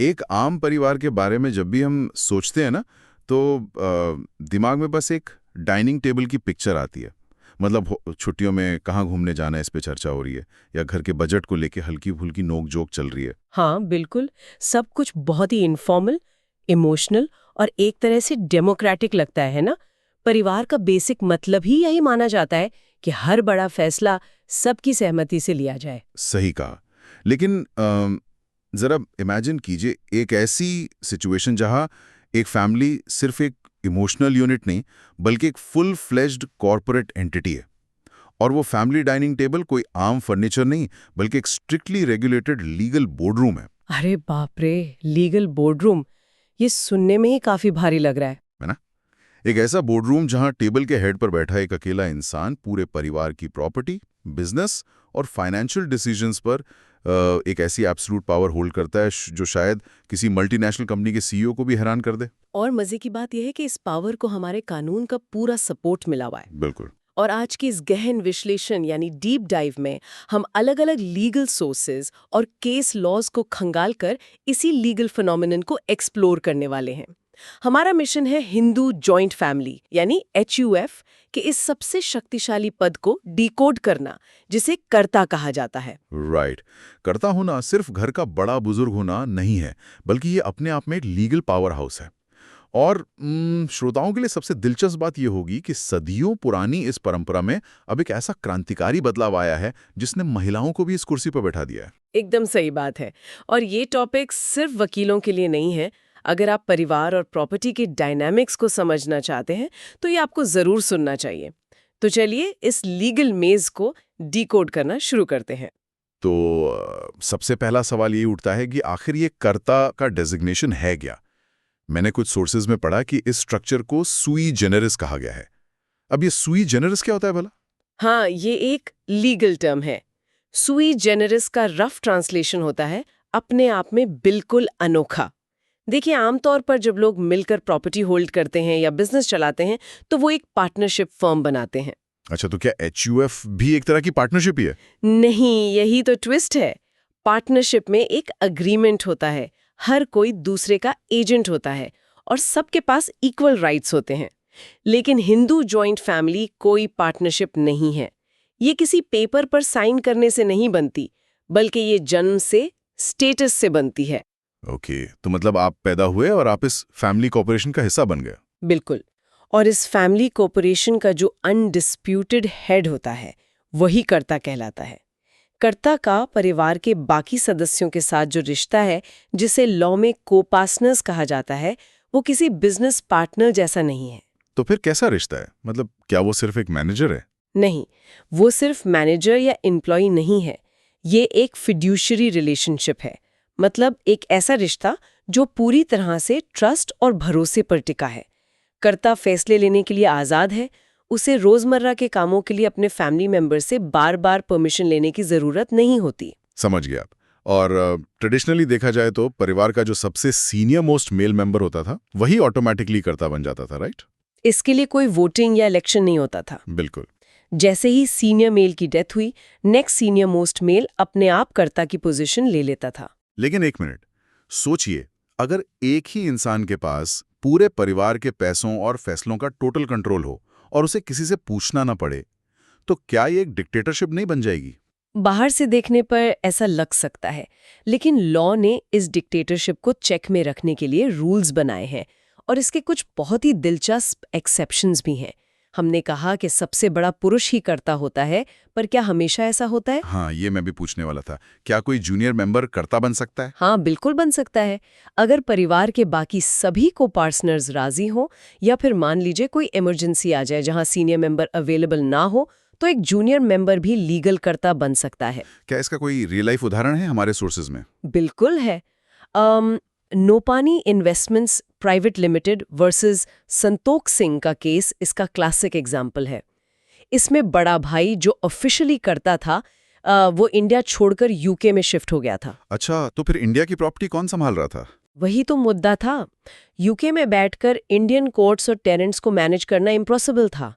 एक आम परिवार के बारे में जब भी हम सोचते हैं ना, तो दिमाग में बस एक डाइनिंग टेबल की पिक्चर आती है। मतलब छुट्टियों में कहाँ घूमने जाना है, इस पे चर्चा हो रही है, या घर के बजट को लेके हल्की फुल्की नोक जोक चल रही है। हाँ बिल्कुल। सब कुछ बहुत ही इनफॉर्मल, इमोशनल और एक तरह से डेमोक्रेटिक लगता है ना। परिवार का बेसिक मतलब ही यही माना जाता है कि हर बड़ा फैसला सबकी सहमति से लिया जाए। सही कहा। लेकिन जरा इमेजिन कीजिए एक ऐसी सिचुएशन जहां एक फैमिली सिर्फ एक इमोशनल यूनिट नहीं, बल्कि एक फुल फ्लेज्ड कॉर्पोरेट एंटिटी है। और वो फैमिली डाइनिंग टेबल कोई आम फर्नीचर नहीं, बल्कि एक स्ट्रिक्टली रेगुलेटेड लीगल बोर्डरूम है। अरे बाप रे, लीगल बोर्डरूम! ये सुनने में ही काफी भारी लग रहा है ना? एक ऐसा बोर्डरूम जहां टेबल के हेड पर बैठा एक अकेला इंसान पूरे परिवार की प्रॉपर्टी, बिजनेस और फाइनेंशियल डिसीजंस पर एक ऐसी एब्सोल्यूट पावर होल्ड करता है जो शायद किसी मल्टीनेशनल कंपनी के सीईओ को भी हैरान कर दे। और मजे की बात यह है कि इस पावर को हमारे कानून का पूरा सपोर्ट मिला हुआ है। बिल्कुल। और आज की इस गहन विश्लेषण यानी डीप डाइव में हम अलग-अलग लीगल सोर्सेज और केस लॉज को खंगाल कर इसी लीगल फिनोमिनन को एक्सप्लोर करने वाले हैं। हमारा मिशन है हिंदू जॉइंट फैमिली यानी HUF के इस सबसे शक्तिशाली पद को डिकोड करना, जिसे कर्ता कहा जाता है। राइट। कर्ता होना सिर्फ घर का बड़ा बुजुर्ग होना नहीं है, बल्कि ये अपने आप में एक लीगल पावर हाउस है। और श्रोताओं के लिए सबसे दिलचस्प बात यह होगी कि सदियों पुरानी इस परंपरा में अब एक ऐसा क्रांतिकारी बदलाव आया है जिसने महिलाओं को भी इस कुर्सी पर बैठा दिया है। एकदम सही बात है। और ये टॉपिक सिर्फ वकीलों के लिए नहीं है। अगर आप परिवार और प्रॉपर्टी के डायनामिक्स को समझना चाहते हैं तो ये आपको जरूर सुनना चाहिए। तो चलिए इस लीगल मेज को डिकोड करना शुरू करते हैं। तो सबसे पहला सवाल ये उठता है कि आखिर ये कर्ता का डेजिग्नेशन है क्या? मैंने कुछ सोर्सेज में पढ़ा कि इस स्ट्रक्चर को सुई जेनेरिस कहा गया है। अब ये सुई जेनेरिस क्या होता है भला? हाँ, ये एक लीगल टर्म है। सुई जेनेरिस का रफ ट्रांसलेशन होता है अपने आप में बिल्कुल अनोखा। देखिए, आमतौर पर जब लोग मिलकर प्रॉपर्टी होल्ड करते हैं या बिजनेस चलाते हैं तो वो एक पार्टनरशिप फर्म बनाते हैं। अच्छा, तो क्या HUF भी एक तरह की पार्टनरशिप ही है? नहीं, यही तो ट्विस्ट है। पार्टनरशिप में एक अग्रीमेंट होता है, हर कोई दूसरे का एजेंट होता है और सबके पास इक्वल राइट्स होते हैं। लेकिन हिंदू जॉइंट फैमिली कोई पार्टनरशिप नहीं है। ये किसी पेपर पर साइन करने से नहीं बनती, बल्कि ये जन्म से, स्टेटस से बनती है। ओके, तो मतलब आप पैदा हुए और आप इस फैमिली कॉर्पोरेशन का हिस्सा बन गए। बिल्कुल। और इस फैमिली कॉर्पोरेशन का जो अनडिस्प्यूटेड हेड होता है, वही कर्ता कहलाता है। कर्ता का परिवार के बाकी सदस्यों के साथ जो रिश्ता है, जिसे लॉ में को-पार्टनर्स कहा जाता है, वो किसी बिजनेस पार्टनर जैसा नहीं है। तो फिर कैसा रिश्ता है? मतलब क्या वो सिर्फ एक मैनेजर है? नहीं, वो सिर्फ मैनेजर या एम्प्लॉय नहीं है। ये एक फिड्यूशरी रिलेशनशिप है। मतलब एक ऐसा रिश्ता जो पूरी तरह से ट्रस्ट और भरोसे पर टिका है। कर्ता फैसले लेने के लिए आज़ाद है। उसे रोजमर्रा के कामों के लिए अपने फैमिली मेंबर से बार-बार परमिशन लेने की जरूरत नहीं होती। समझ गया आप। और ट्रेडिशनली देखा जाए तो परिवार का जो सबसे सीनियर मोस्ट मेल मेंबर होता था, वही ऑटोमेटिकली कर्ता बन जाता था, राइट? इसके लिए कोई वोटिंग या इलेक्शन नहीं होता था। बिल्कुल। जैसे ही सीनियर मेल की डेथ हुई, नेक्स्ट सीनियर मोस्ट मेल अपने आप कर्ता की पोजीशन ले लेता था। लेकिन एक मिनट, सोचिए, अगर एक ही इंसान के पास पूरे परिवार के पैसों और फैसलों का टोटल कंट्रोल हो और उसे किसी से पूछना ना पड़े, तो क्या ये एक डिक्टेटरशिप नहीं बन जाएगी? बाहर से देखने पर ऐसा लग सकता है, लेकिन लॉ ने इस डिक्टेटरशिप को चेक में रखने के लिए रूल्स बनाए हैं और इसके कुछ बहुत ही दिलचस्प एक्सेप्शंस भी हैं। हमने कहा कि सबसे बड़ा पुरुष ही कर्ता होता है, पर क्या हमेशा ऐसा होता है? हाँ, ये मैं भी पूछने वाला था। क्या कोई जूनियर मेंबर कर्ता बन सकता है? हाँ, बिल्कुल बन सकता है। अगर परिवार के बाकी सभी को पार्टनर्स राजी हो या फिर मान लीजिए कोई इमरजेंसी आ जाए जहां सीनियर मेंबर अवेलेबल ना हो, तो एक जूनियर मेंबर भी लीगल कर्ता बन सकता है। क्या इसका कोई रियल लाइफ उदाहरण है हमारे सोर्सेज में? बिल्कुल है। Nopani investments private limited versus Santokh Singh का केस इसका क्लासिक एग्जाम्पल है। इसमें बड़ा भाई जो ऑफिशियली करता था, वो इंडिया छोड़कर UK में शिफ्ट हो गया था। अच्छा, तो फिर इंडिया की प्रॉपर्टी कौन संभाल रहा था? वही तो मुद्दा था। UK में बैठकर इंडियन कोर्ट्स और टेनेंट्स को मैनेज करना इम्पॉसिबल था।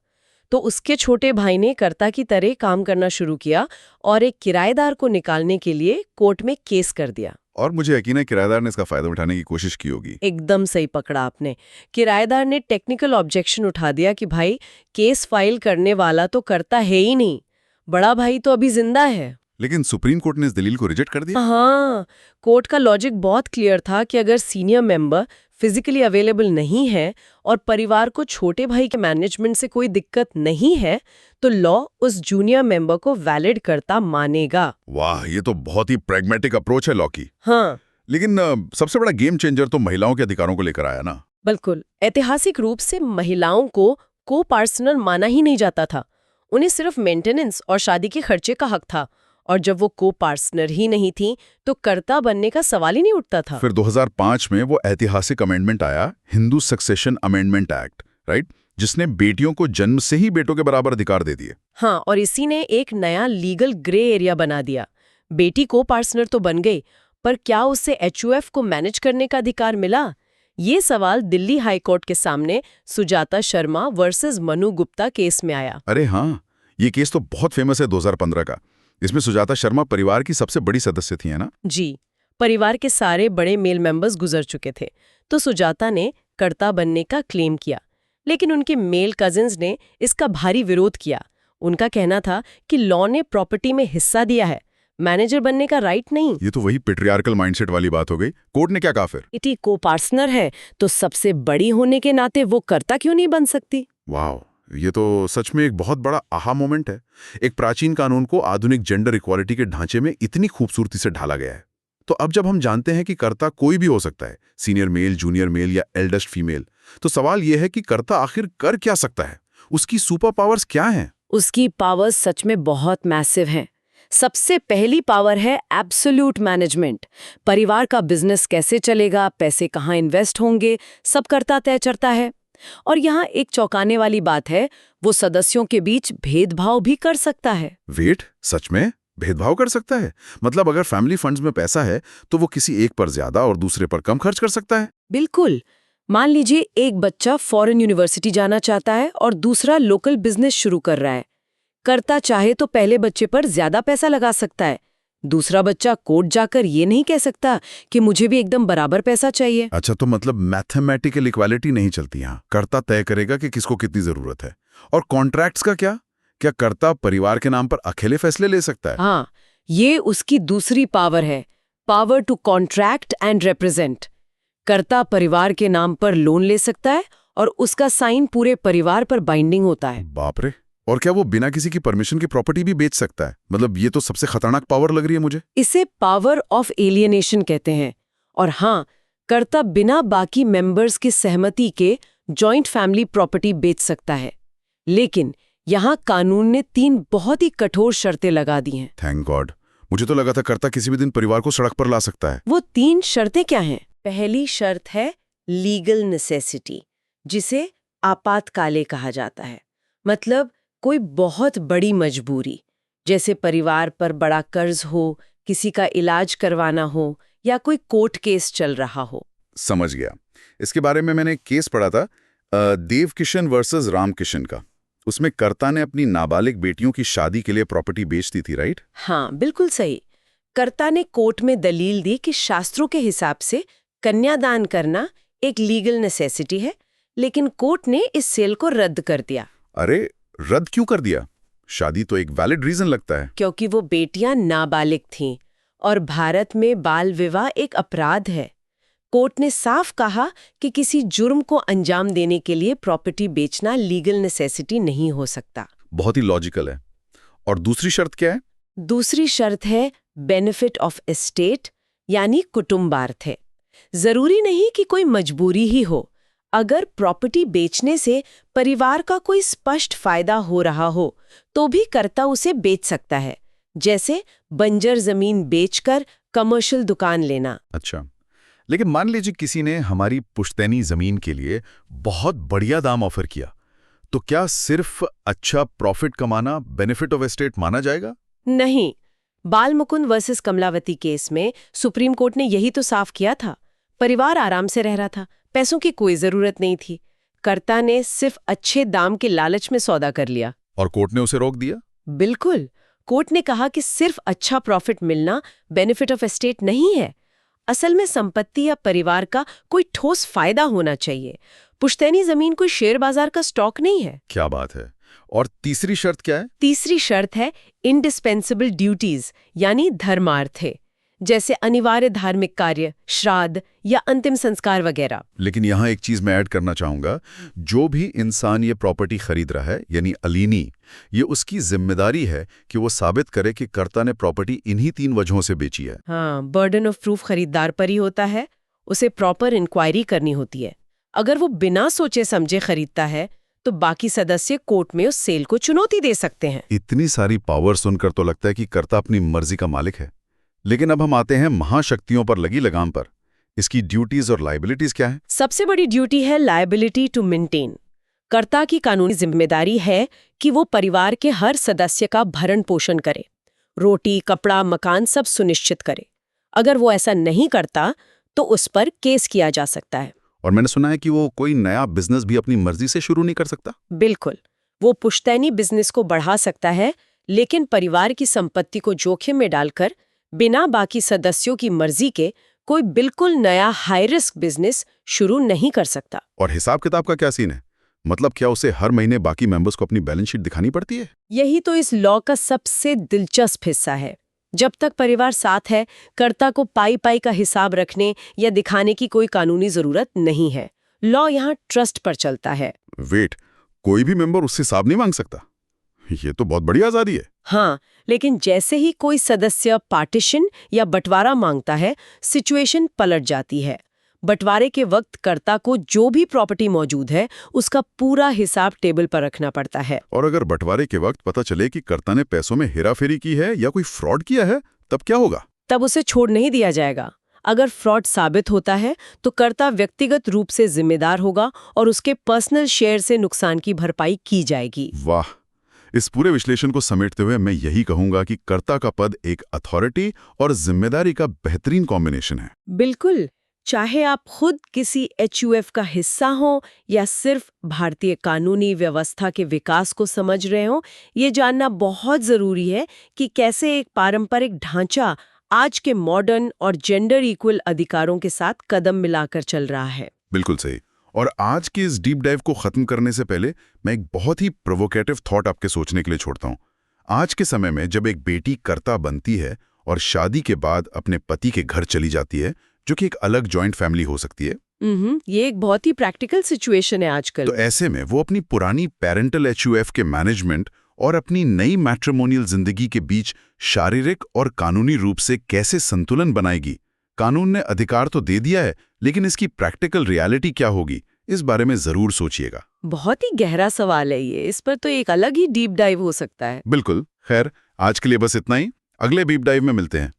तो उसके छोटे भाई ने कर्ता की तरह काम करना शुरू किया और एक किराएदार को निकालने के लिए कोर्ट में केस कर दिया। और मुझे यकीन है किराएदार ने इसका फायदा उठाने की कोशिश की होगी। एकदम सही पकड़ा आपने। किराएदार ने टेक्निकल ऑब्जेक्शन उठा दिया कि भाई केस फाइल करने वाला तो करता है ही नहीं, बड़ा भाई तो अभी जिंदा है। लेकिन सुप्रीम कोर्ट ने इस दलील को रिजेक्ट कर दिया। हाँ, कोर्ट का लॉजिक बहुत क्लियर था कि अगर सीनियर मेंबर फिजिकली अवेलेबल नहीं है और परिवार को छोटे भाई के मैनेजमेंट से कोई दिक्कत नहीं है तो लॉ उस जूनियर मेंबर को वैलिड करता मानेगा। वाह, ये तो बहुत ही प्रैग्मेटिक अप्रोच है लॉ की। हाँ लेकिन सबसे बड़ा गेम चेंजर तो महिलाओं के अधिकारों को लेकर आया ना। बिल्कुल, ऐतिहासिक रूप से महिलाओं को पार्टनर माना ही नहीं जाता था। उन्हें सिर्फ मेंटेनेंस और शादी के खर्चे का हक था, और जब वो को पार्टनर ही नहीं थी तो कर्ता बनने का सवाल ही नहीं उठता था। फिर 2005 में वो ऐतिहासिक अमेंडमेंट आया, Hindu succession amendment act, right, जिसने बेटियों को जन्म से ही बेटों के बराबर अधिकार दे दिए। हाँ, और इसी ने एक नया लीगल ग्रे एरिया बना दिया। बेटी को पार्टनर तो बन गई, पर क्या उससे HUF को मैनेज करने का अधिकार मिला? ये सवाल दिल्ली हाई कोर्ट के सामने सुजाता शर्मा वर्सेस मनु गुप्ता केस में आया। अरे हाँ, ये केस तो बहुत फेमस है 2015 का। इसमें सुजाता शर्मा परिवार की सबसे बड़ी सदस्य थी, है ना? जी, परिवार के सारे बड़े मेल मेंबर्स गुजर चुके थे, तो सुजाता ने कर्ता बनने का क्लेम किया, लेकिन उनके मेल कजिन्स ने इसका भारी विरोध किया। उनका कहना था कि लॉ ने प्रॉपर्टी में हिस्सा दिया है, मैनेजर बनने का राइट नहीं। ये तो वही पेट्रियार्कल माइंडसेट वाली बात हो गई। कोर्ट ने क्या कहा फिर? इटी को पार्टनर है तो सबसे बड़ी होने के नाते वो कर्ता क्यों नहीं बन सकती? वाह, ये तो सच में एक बहुत बड़ा आहा मोमेंट है। एक प्राचीन कानून को आधुनिक जेंडर इक्वालिटी के ढांचे में इतनी खूबसूरती से ढाला गया है। तो अब जब हम जानते हैं कि कर्ता कोई भी हो सकता है, सीनियर मेल, जूनियर मेल या एल्डेस्ट फीमेल, तो सवाल यह है कि कर्ता आखिर कर क्या सकता है? उसकी सुपर पावर्स क्या हैं? उसकी पावर्स सच में बहुत मैसिव हैं। सबसे पहली पावर है एब्सोल्यूट मैनेजमेंट। परिवार का बिजनेस कैसे चलेगा, पैसे कहाँ इन्वेस्ट होंगे, सब कर्ता तय करता है। और यहाँ एक चौंकाने वाली बात है, वो सदस्यों के बीच भेदभाव भी कर सकता है। वेट, सच में भेदभाव कर सकता है? मतलब अगर फैमिली फंड्स में पैसा है तो वो किसी एक पर ज्यादा और दूसरे पर कम खर्च कर सकता है? बिल्कुल। मान लीजिए एक बच्चा फॉरेन यूनिवर्सिटी जाना चाहता है और दूसरा लोकल बिजनेस शुरू कर रहा है। कर्ता चाहे तो पहले बच्चे पर ज्यादा पैसा लगा सकता है, दूसरा बच्चा कोर्ट जाकर ये नहीं कह सकता कि मुझे भी एकदम बराबर पैसा चाहिए। अच्छा, तो मतलब मैथमेटिकल इक्वालिटी नहीं चलती यहाँ। कर्ता तय करेगा कि किसको कितनी जरूरत है। और कॉन्ट्रैक्ट्स का क्या? क्या कर्ता परिवार के नाम पर अकेले फैसले ले सकता है? हाँ, ये उसकी दूसरी पावर है, power to contract and represent. Karta परिवार के नाम पर लोन ले सकता है और उसका साइन पूरे परिवार पर बाइंडिंग होता है। बाप रे! और क्या वो बिना किसी की परमिशन की प्रॉपर्टी भी बेच सकता है? मतलब ये तो सबसे खतरनाक पावर लग रही है मुझे। इसे पावर ऑफ एलियनेशन कहते हैं। और हाँ, कर्ता बिना बाकी मेंबर्स की सहमति के जॉइंट फैमिली प्रॉपर्टी बेच सकता है। लेकिन यहाँ कानून ने 3 बहुत ही कठोर शर्तें लगा दी हैं। Thank God. मुझे तो लगा था कर्ता किसी भी दिन परिवार को सड़क पर ला सकता है। वो 3 शर्तें क्या हैं? पहली शर्त है लीगल नेसेसिटी, जिसे आपातकाले कहा जाता है। मतलब कोई बहुत बड़ी मजबूरी, जैसे परिवार पर बड़ा कर्ज हो, किसी का इलाज करवाना हो या कोई कोर्ट केस चल रहा हो। समझ गया। इसके बारे में मैंने केस पढ़ा था, देव किशन वर्सेस राम किशन का। उसमें कर्ता ने अपनी नाबालिग बेटियों की शादी के लिए प्रॉपर्टी बेच दी थी, राइट? हाँ, बिल्कुल सही। कर्ता ने कोर्ट में दलील दी कि शास्त्रों के हिसाब से कन्यादान करना एक लीगल नेसेसिटी है, लेकिन कोर्ट ने इस सेल को रद्द कर दिया। अरे, रद्द क्यों कर दिया? शादी तो एक वैलिड रीजन लगता है। क्योंकि वो बेटियां नाबालिग थीं और भारत में बाल विवाह एक अपराध है। कोर्ट ने साफ कहा कि किसी जुर्म को अंजाम देने के लिए प्रॉपर्टी बेचना लीगल नेसेसिटी नहीं हो सकता। बहुत ही लॉजिकल है। और दूसरी शर्त क्या है? दूसरी शर्त है बेनिफिट ऑफ एस्टेट, यानी कुटुंबार्थ है। जरूरी नहीं कि कोई मजबूरी ही हो। अगर प्रॉपर्टी बेचने से परिवार का कोई स्पष्ट फायदा हो रहा हो तो भी कर्ता उसे बेच सकता है, जैसे बंजर जमीन बेचकर कमर्शियल दुकान लेना। अच्छा, लेकिन मान लीजिए किसी ने हमारी पुश्तैनी जमीन के लिए बहुत बढ़िया दाम ऑफर किया, तो क्या सिर्फ अच्छा प्रॉफिट कमाना बेनिफिट ऑफ एस्टेट माना जाएगा? नहीं। बाल मुकुंद वर्सेस कमलावती केस में सुप्रीम कोर्ट ने यही तो साफ किया था। परिवार आराम से रह रहा था, पैसों की कोई जरूरत नहीं थी। कर्ता ने सिर्फ अच्छे दाम के लालच में सौदा कर लिया और कोर्ट ने उसे रोक दिया? बिल्कुल। कोर्ट ने कहा कि सिर्फ अच्छा प्रॉफिट मिलना बेनिफिट ऑफ एस्टेट नहीं है। असल में संपत्ति या परिवार का कोई ठोस फायदा होना चाहिए। पुश्तैनी जमीन कोई शेयर बाजार का स्टॉक नहीं है। क्या बात है। और तीसरी शर्त क्या है? तीसरी शर्त है इंडिस्पेंसिबल ड्यूटीज यानी धर्मार्थे, जैसे अनिवार्य धार्मिक कार्य, श्राद्ध या अंतिम संस्कार वगैरह। लेकिन यहाँ एक चीज मैं ऐड करना चाहूंगा, जो भी इंसान ये प्रॉपर्टी खरीद रहा है यानी अलीनी, ये उसकी जिम्मेदारी है कि वो साबित करे कि कर्ता ने प्रॉपर्टी इन्हीं 3 वजहों से बेची है। हाँ, बर्डन ऑफ प्रूफ खरीदार पर ही होता है। उसे प्रॉपर इंक्वायरी करनी होती है। अगर वो बिना सोचे समझे खरीदता है तो बाकी सदस्य कोर्ट में उस सेल को चुनौती दे सकते हैं। इतनी सारी पावर सुनकर तो लगता है कि कर्ता अपनी मर्जी का मालिक है। लेकिन अब हम आते हैं महाशक्तियों पर लगी लगाम पर। इसकी ड्यूटीज और लायबिलिटीज क्या है? सबसे बड़ी ड्यूटी है लायबिलिटी टू मेंटेन। कर्ता की कानूनी जिम्मेदारी है कि वो परिवार के हर सदस्य का भरण पोषण करे, रोटी, कपड़ा, मकान सब सुनिश्चित करे। अगर वो ऐसा नहीं करता तो उस पर केस किया जा सकता है। और मैंने सुना है कि वो कोई नया बिजनेस भी अपनी मर्जी से शुरू नहीं कर सकता। बिल्कुल, वो पुश्तैनी बिजनेस को बढ़ा सकता है, लेकिन परिवार की संपत्ति को जोखिम में डालकर बिना बाकी सदस्यों की मर्जी के कोई बिल्कुल नया हाई रिस्क बिजनेस शुरू नहीं कर सकता। और हिसाब किताब का क्या सीन है? मतलब क्या उसे हर महीने बाकी मेंबर्स को अपनी बैलेंस शीट दिखानी पड़ती है? यही तो इस लॉ का सबसे दिलचस्प हिस्सा है। जब तक परिवार साथ है, कर्ता को पाई पाई का हिसाब रखने या दिखाने की कोई कानूनी जरूरत नहीं है। लॉ यहाँ ट्रस्ट पर चलता है। वेट, कोई भी मेंबर उससे हिसाब नहीं मांग सकता? ये तो बहुत बड़ी आजादी है। हाँ, लेकिन जैसे ही कोई सदस्य पार्टीशन या बंटवारा मांगता है, सिचुएशन पलट जाती है। बंटवारे के वक्त कर्ता को जो भी प्रॉपर्टी मौजूद है उसका पूरा हिसाब टेबल पर रखना पड़ता है। और अगर बंटवारे के वक्त पता चले कि कर्ता ने पैसों में हेराफेरी की है या कोई फ्रॉड किया है, तब क्या होगा? तब उसे छोड़ नहीं दिया जाएगा। अगर फ्रॉड साबित होता है तो कर्ता व्यक्तिगत रूप से जिम्मेदार होगा और उसके पर्सनल शेयर से नुकसान की भरपाई की जाएगी। वाह, इस पूरे विश्लेषण को समेटते हुए मैं यही कहूंगा कि कर्ता का पद एक अथॉरिटी और जिम्मेदारी का बेहतरीन कॉम्बिनेशन है। बिल्कुल, चाहे आप खुद किसी HUF का हिस्सा हो या सिर्फ भारतीय कानूनी व्यवस्था के विकास को समझ रहे हो, ये जानना बहुत जरूरी है कि कैसे एक पारंपरिक ढांचा आज के मॉडर्न और जेंडर इक्वल अधिकारों के साथ कदम मिलाकर चल रहा है। बिल्कुल सही। और आज की इस डीप डाइव को खत्म करने से पहले मैं एक बहुत ही प्रोवोकेटिव थॉट आपके सोचने के लिए छोड़ता हूं। आज के समय में जब एक बेटी कर्ता बनती है और शादी के बाद अपने पति के घर चली जाती है, जो कि एक अलग जॉइंट फैमिली हो सकती है, ये एक बहुत ही प्रैक्टिकल सिचुएशन है आजकल। तो ऐसे में वो अपनी पुरानी पेरेंटल HUF के मैनेजमेंट और अपनी नई मैट्रिमोनियल जिंदगी के बीच शारीरिक और कानूनी रूप से कैसे संतुलन बनाएगी? कानून ने अधिकार तो दे दिया है, लेकिन इसकी प्रैक्टिकल रियलिटी क्या होगी? इस बारे में जरूर सोचिएगा। बहुत ही गहरा सवाल है ये, इस पर तो एक अलग ही डीप डाइव हो सकता है। बिल्कुल। खैर, आज के लिए बस इतना ही। अगले डीप डाइव में मिलते हैं।